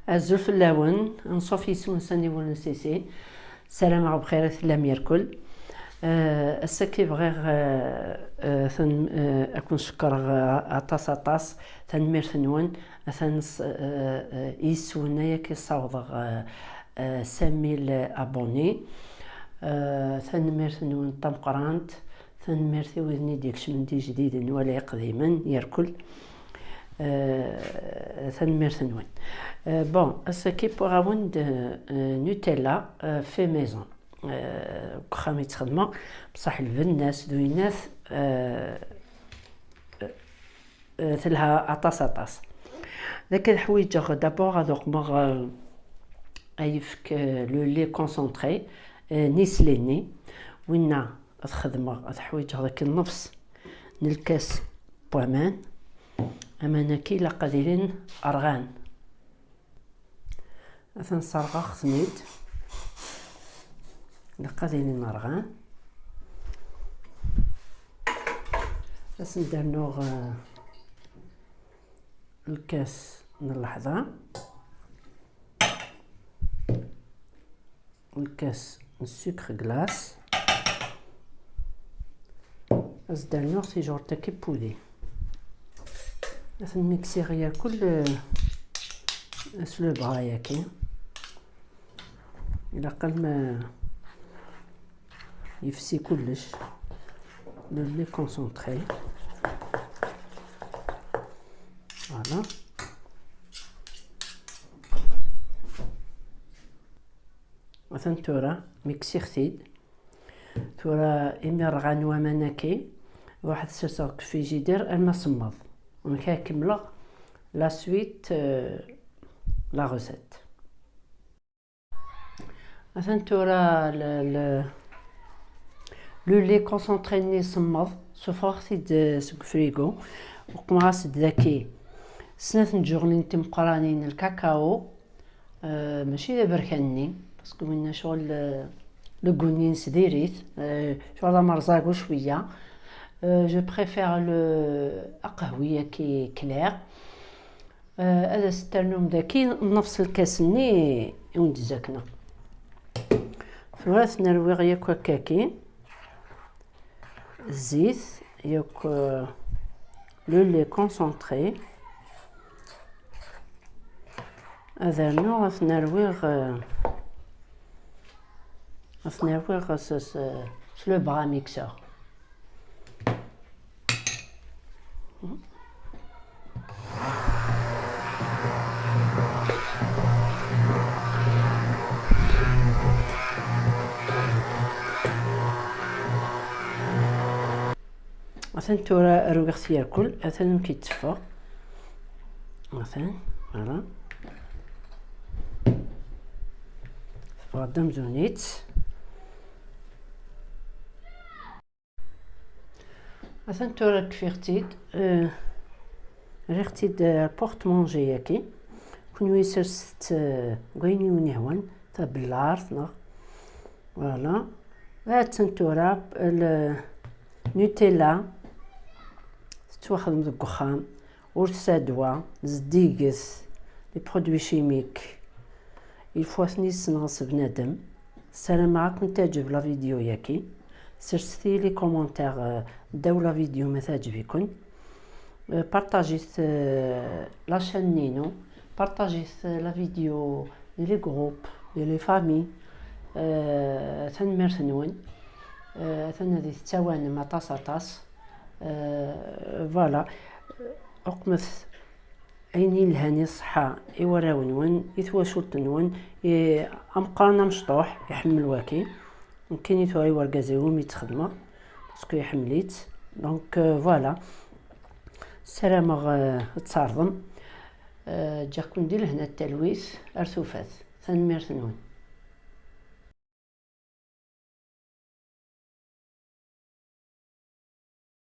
الزلف اللون نصوفي سون ساني ونسيسي السلام عليكم بخير ثلام يركل السكي بغير ثن أكون شكر عطاس ثنمير ثنون ثن يسونا ياكي صوض 5000 أبوني ثنمير ثنون طمقرانت ثنمير ثوذني ديكش من دي جديد ولا قديما يركل ثنمير ثنون بون السكي بوغاون نوتيلا في ميزون وخا ميتخدمه بصح البناس دويناث تلها عطاس داك الحوايج دابور هذوك مغ ايفك لو لي كونسونطري نيسليني وينا الخدمه الحوايج هذاك النفس نلكاس بوامان امانكي لا قادرين ارغان اثن صرغخ ثنيد لقادرين ارغان بس نديرنوغ الكاس من اللحظة الكاس السكر غلاس بس ديرنوغ سيجور تاكي بودي بس نميكسي غير كل اسلوب غاياكي الى قل ما يفسي كلش لي كونسونطري فوالا مثلا تورا ميكسي ختيد تورا إمي رغانوا مناكي واحد سرسوك في جدار أنا صمض ونكا كملا لا سويت لا غوسيت مثلا تورا لو لي كونسونطري ني صمض سوفاغتي سك فريغو وقماص داكي سنات نجورني تمقرانين الكاكاو ماشي دابا بركاني باسكو وين شغل لو سديريت شغل مرزاقو شويه جو بريفير لو قهويه كي كلير هذا سترنوم داكي نفس الكاسني وندزاكنا فواث نروي غير كاكي الزيت ياك لو لي كونسونطري هذا نوع نرويغ سلو بغا ميكسور مثلا تورا رويغ ياكل مثلا كيتفا مثلا فوالا فغدا مزونيت مثلا تورا كفيرتيد ريختيد بورت مونجي ياكي كون يسرست غيني ونهوان تا بلارت نا فوالا هاد تنتورا نوتيلا تواخد من الكخام ورسادوا زديقث لي برودوي شيميك الفوا نغص بنادم السلام عليكم تعجب لا فيديو ياكي سرستي لي كومونتير داو لا فيديو ما تعجبكم بارطاجيت لا شان نينو بارطاجيت لا فيديو لي جروب لي فامي ثنمير ثنون ثنادي تتوان مع طاس فوالا أقمث عيني الهاني الصحة إوراونون يتواشلتنون أمقارنا مشطوح يحمل واكي ممكن يتواري ورقازيوم يتخدمه باسكو يحمليت دونك فوالا السلامة تصارضم جاكم دير هنا التلويث أرثوفات ثنمير ثنون